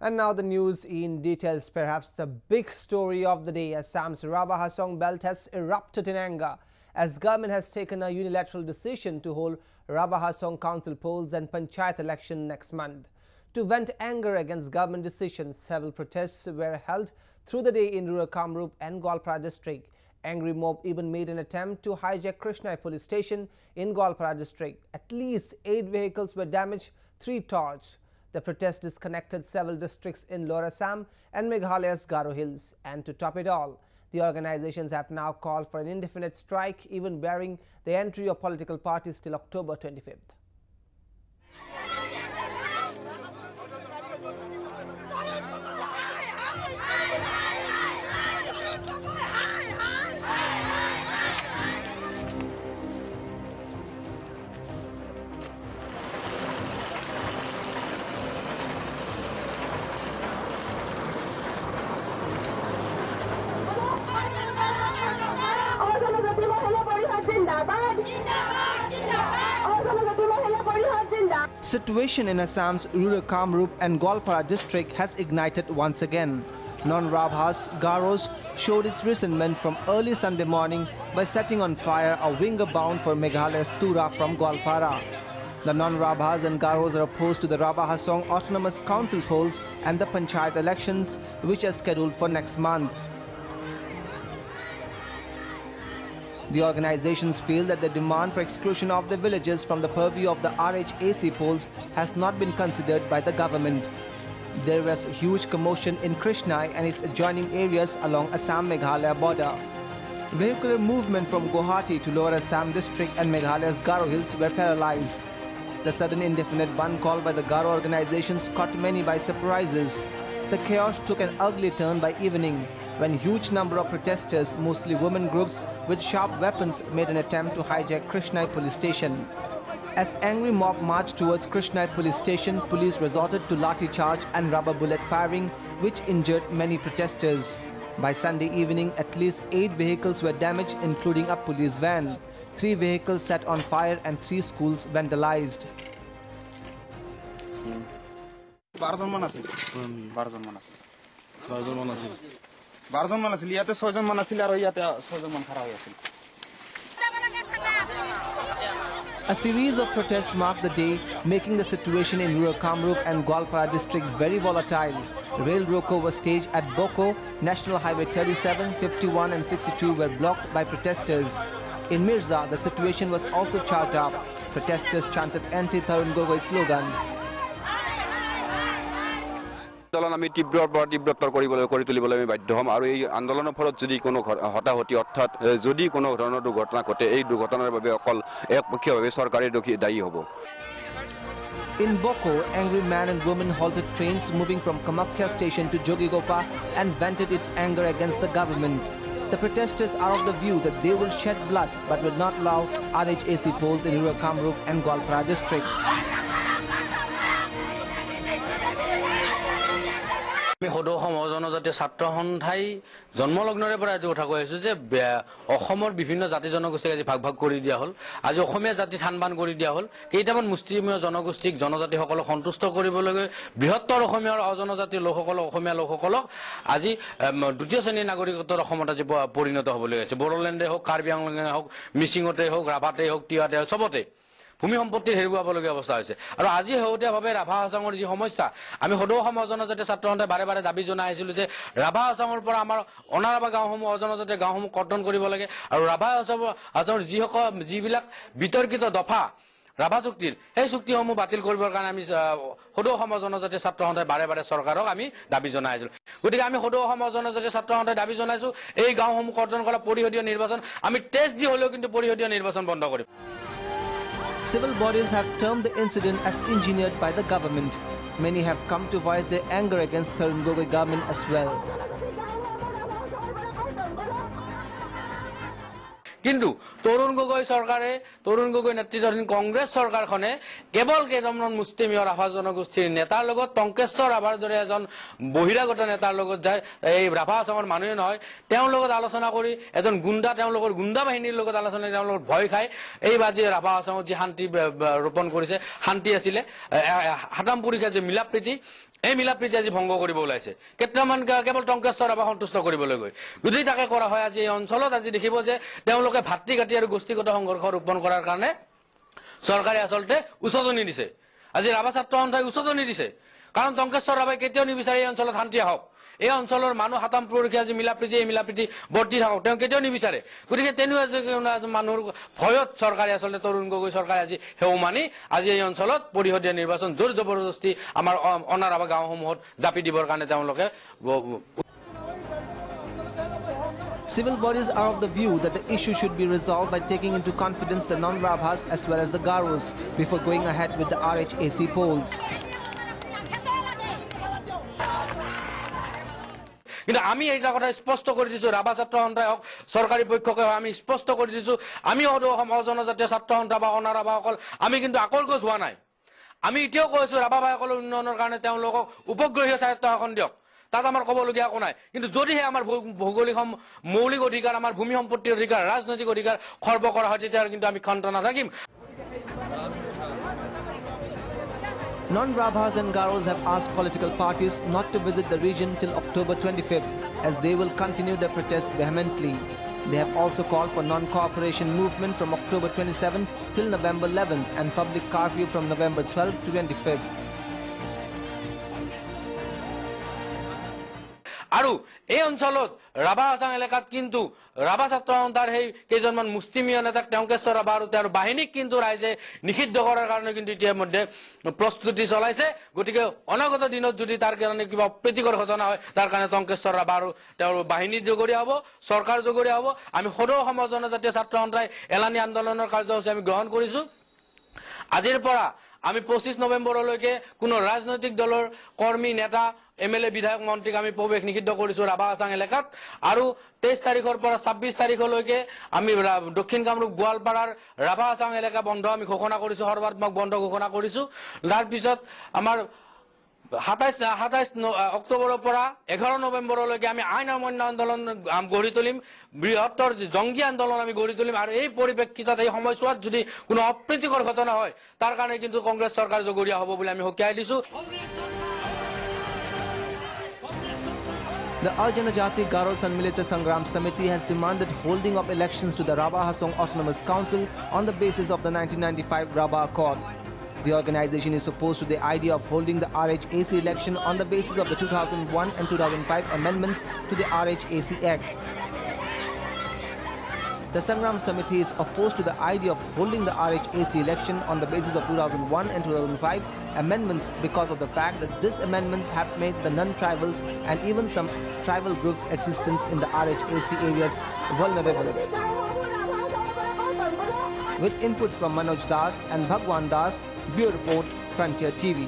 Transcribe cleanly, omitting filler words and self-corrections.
And now the news in details. Perhaps the big story of the day. Assam's Rabha Hasong belt has erupted in anger as government has taken a unilateral decision to hold Rabha Hasong council polls and panchayat election next month. To vent anger against government decisions, several protests were held through the day in rural Kamrup and Gwalpara district. Angry mob even made an attempt to hijack Krishnai police station in Gwalpara district. At least 8 vehicles were damaged, 3 torched. The protest disconnected several districts in Lower Assam and Meghalaya's Garo Hills. And to top it all, the organizations have now called for an indefinite strike, even barring the entry of political parties till October 25th. Situation in Assam's rural Kamrup and Gwalpara district has ignited once again. Non-Rabhas, Garos, showed its resentment from early Sunday morning by setting on fire a winger bound for Meghalaya's Tura from Gwalpara. The non-Rabhas and Garos are opposed to the Rabha Hasong Autonomous Council polls and the panchayat elections, which are scheduled for next month. The organizations feel that the demand for exclusion of the villages from the purview of the RHAC polls has not been considered by the government. There was huge commotion in Krishnai and its adjoining areas along Assam-Meghalaya border. Vehicular movement from Guwahati to Lower Assam district and Meghalaya's Garo Hills were paralyzed. The sudden indefinite ban call by the Garo organizations caught many by surprises. The chaos took an ugly turn by evening, when huge number of protesters, mostly women groups with sharp weapons, made an attempt to hijack Krishnai police station. As angry mob marched towards Krishnai police station, police resorted to lathi charge and rubber bullet firing, which injured many protesters. By Sunday evening, at least 8 vehicles were damaged, including a police van. 3 vehicles set on fire and 3 schools vandalized. 12 মান আছিল 12 মান আছিল ইয়াতে 6 জন মান আছিল আৰু ইয়াতে 6 জন মান খাৰা হৈ আছিল. A series of protests marked the day, making the situation in rural Kamrup and Gwalpara district very volatile. Rail roko was staged at Boko. National Highway 37, 51 and 62 were blocked by protesters. In Mirza, the situation was also charged up. Protesters chanted anti-Tarun Gogoi slogans. আন্দোলন আমি তীব্রতর কৰি তুলিবলৈ আমি বাধ্য হ'ম আৰু এই আন্দোলনৰ ফলত যদি কোনো হতাহতি অৰ্থাৎ যদি কোনো ধৰণৰ দুৰ্ঘটনা ঘটে এই দুৰ্ঘটনাৰ বাবে অকল একপক্ষীয়ভাৱে চৰকাৰে দায়ী হ'ব. In Boko, angry men and women halted trains moving from Kamakhya station to Jogigopa and vented its anger against the government. The protesters are of the view that they will shed blood but will not allow RHAC polls in rural Kamrup and Gwalpara district. সদৌ সমাজ জনজাতীয় ছাত্ৰ সন্থাই জন্মলগ্নৰে পৰা আজি কথা কৈ আছো যে অসমৰ বিভিন্ন জাতি জনগোষ্ঠীক আজি ভাগ ভাগ কৰি দিয়া হল. আজি অসমীয়া জাতি থানবান কৰি দিয়া হল. কেইটামান মুষ্টিমেয় জনগোষ্ঠীক জনজাতিসকলক সন্তুষ্ট কৰিবলৈ বৃহত্তৰ অসমীয়া অজনজাতীয় লোকসকলক অসমীয়া লোকসকলক আজি দ্বিতীয় শ্ৰেণীৰ নাগৰিকত্বৰ অসমত আজি পৰিণত হ'বলৈ আছে. বড়োলেণ্ডে হওক, কাৰ্বি আংলঙে হওক, মিচিঙতে হওক, ৰাভাতে হওক, তিৱাতে হওক, চবতে ভূমি সম্পত্তিৰ হেৰুৱাবলগীয়া অৱস্থা হৈছে. আৰু আজি শেহতীয়াভাৱে ৰাভা হাছাঙৰ যি সমস্যা, আমি সদৌ সমাজ জনজাতীয় ছাত্ৰ সন্থাই বাৰে বাৰে দাবী জনাই আহিছিলোঁ যে ৰাভা হাছাঙৰ পৰা আমাৰ অনাৰাভা গাঁওসমূহ অজনজাতীয় গাঁওসমূহ কৰ্তন কৰিব লাগে আৰু ৰাভা হাছাঙৰ যিবিলাক বিতৰ্কিত দফা ৰাভা চুক্তিৰ সেই চুক্তিসমূহ বাতিল কৰিবৰ কাৰণে আমি সদৌ সমাজ জনজাতীয় ছাত্ৰ সন্থাই বাৰে বাৰে চৰকাৰক আমি দাবী জনাই আছিলোঁ. গতিকে আমি সদৌ সমাজ জনজাতীয় ছাত্ৰ সন্থাই দাবী জনাইছোঁ এই গাঁওসমূহ কৰ্তন কৰা পৰিষদীয় নিৰ্বাচন আমি টেষ্ট দি হ'লেও কিন্তু পৰিষদীয় নিৰ্বাচন বন্ধ কৰিম. Civil bodies have termed the incident as engineered by the government. Many have come to voice their anger against Tarun Gogoi government as well. কিন্তু তৰুণ গগৈ চৰকাৰে তৰুণ গগৈ নেতৃত্বাধীন কংগ্ৰেছ চৰকাৰখনে কেৱল কেইজনমান মুষ্টিমেয় ৰাভা জনগোষ্ঠীৰ নেতাৰ লগত টংকেশ্বৰ ৰাভাৰ দৰে এজন বহিৰাগত নেতাৰ লগত যায় এই ৰাভা আসামৰ মানুহে নহয় তেওঁৰ লগত আলোচনা কৰি এজন গুণ্ডা তেওঁলোকৰ গুণ্ডা বাহিনীৰ লগত আলোচনা কৰি তেওঁলোকৰ ভয় খাই এই বাজি ৰাভা আসামত যি শান্তি ৰোপণ কৰিছে শান্তি আছিলে হাতামপুৰীকা যে মিলাপ্ৰীতি এই মিলাপ্ৰীতি আজি ভংগ কৰিব ওলাইছে কেইটামান কেৱল টংকেশ্বৰ ৰাভা সন্তুষ্ট কৰিবলৈ গৈ যদি তাকে কৰা হয় আজি এই অঞ্চলত আজি দেখিব যে তেওঁলোকে ভাতৃ ঘাটি আৰু গোষ্ঠীগত সংঘৰ্ষ ৰোপণ কৰাৰ কাৰণে চৰকাৰে আচলতে উচতনি দিছে আজি ৰাভা ছাত্ৰ সন্থাই উচতনি দিছে কাৰণ টংকেশ্বৰ ৰাভাই কেতিয়াও নিবিচাৰে এই অঞ্চলত শান্তি আহক এই অঞ্চলৰ মানুহ হাতামপুৰীয়া যি মিলাপ্ৰীতি এই মিলাপ্ৰীতি বৰ্তি থাকক তেওঁ কেতিয়াও নিবিচাৰে গতিকে তেনেকুৱা মানুহৰ ভয়ত চৰকাৰে আচলতে তৰুণ গগৈ চৰকাৰে আজি হেও মানি আজি এই অঞ্চলত পৰিষদীয় নিৰ্বাচন জোৰ জবৰদস্তি আমাৰ অনাৰাভা গাঁওসমূহত জাপি দিবৰ কাৰণে তেওঁলোকে Civil bodies are of the view that the issue should be resolved by taking into confidence the non-Rabhas as well as the Garos before going ahead with the RHAC polls. কিন্তু আমি এইটা কথা স্পষ্ট কৰি দিছো ৰাভা ছাত্ৰ সন্থাই হওক চৰকাৰী পক্ষকে আমি স্পষ্ট কৰি দিছো আমি অসম জনজাতীয় ছাত্ৰ সন্থা বা অনাৰাভাসকল আমি কিন্তু আকলগোজ হোৱা নাই আমি এতিয়াও কৈছো ৰাভা ভাইসকলৰ উন্নয়নৰ কাৰণে তেওঁলোকক উপগ্ৰহীয় স্বায়ত্ব শাসন দিয়ক তাত আমাৰ ক'বলগীয়া একো নাই কিন্তু যদিহে আমাৰ ভৌগোলিক মৌলিক অধিকাৰ আমাৰ ভূমি সম্পত্তিৰ অধিকাৰ ৰাজনৈতিক অধিকাৰ খৰ্ব কৰা হয় তেতিয়া কিন্তু আমি ক্ষান্ত নাথাকিম Non-Rabhas and Garos have asked political parties not to visit the region till October 25th, as they will continue their protests vehemently. They have also called for non-cooperation movement from October 27th till November 11th and public curfew from November 12th to 25th. আৰু এই অঞ্চলত ৰাভা আসাম এলেকাত কিন্তু ৰাভা ছাত্ৰ সন্থাৰ সেই কেইজনমান মুষ্টিমেয় নেতাক টংকেশ্বৰ ৰাভা আৰু তেওঁৰ বাহিনীক কিন্তু ৰাইজে নিষিদ্ধ কৰাৰ কাৰণে কিন্তু ইতিমধ্যে প্ৰস্তুতি চলাইছে গতিকে অনাগত দিনত যদি তাৰ কাৰণে কিবা অপ্ৰীতিকৰ ঘটনা হয় তাৰ কাৰণে টংকেশ্বৰ ৰাভা আৰু তেওঁৰ বাহিনী জগৰীয়া হ'ব চৰকাৰ জগৰীয়া হ'ব আমি সদৌ অসম জনজাতীয় ছাত্ৰ সন্থাই এলানি আন্দোলনৰ কাৰ্যসূচী আমি গ্ৰহণ কৰিছো আজিৰ পৰা আমি 25 নৱেম্বৰলৈকে কোনো ৰাজনৈতিক দলৰ কৰ্মী নেতা এমএলএ বিধায়ক মন্ত্ৰীক আমি প্ৰৱেশ নিষিদ্ধ কৰিছো ৰাভা আসাম এলেকাত আৰু 23 তাৰিখৰ পৰা 26 তাৰিখলৈকে আমি দক্ষিণ কামৰূপ গোৱালপাৰাৰ ৰাভা আসাম এলেকা বন্ধ আমি ঘোষণা কৰিছো সৰ্বাত্মক বন্ধ ঘোষণা কৰিছো তাৰ পিছত আমাৰ 27 অক্টোবৰৰ পৰা 11 নৱেম্বৰলৈকে আমি আইন অমান্য আন্দোলন গঢ়ি তুলিম বৃহত্তৰ জংগী আন্দোলন আমি গঢ়ি তুলিম আৰু এই পৰিপ্ৰেক্ষিতত এই সময়ছোৱাত যদি কোনো অপ্ৰীতিকৰ ঘটনা হয় তাৰ কাৰণে কিন্তু কংগ্ৰেছ চৰকাৰ জগৰীয়া হ'ব বুলি আমি হকিয়াই দিছো The Arjanajati Garos and Milita Sangram Samiti has demanded holding of elections to the Rabha Hasong Autonomous Council on the basis of the 1995 Rabha Accord. The organization is opposed to the idea of holding the RHAC election on the basis of the 2001 and 2005 amendments to the RHAC Act. The Sangram Samiti is opposed to the idea of holding the RHAC election on the basis of 2001 and 2005 amendments because of the fact that these amendments have made the non-tribals and even some tribal groups' existence in the RHAC areas vulnerable. With inputs from Manoj Das and Bhagwan Das, Bureau Report, Frontier TV.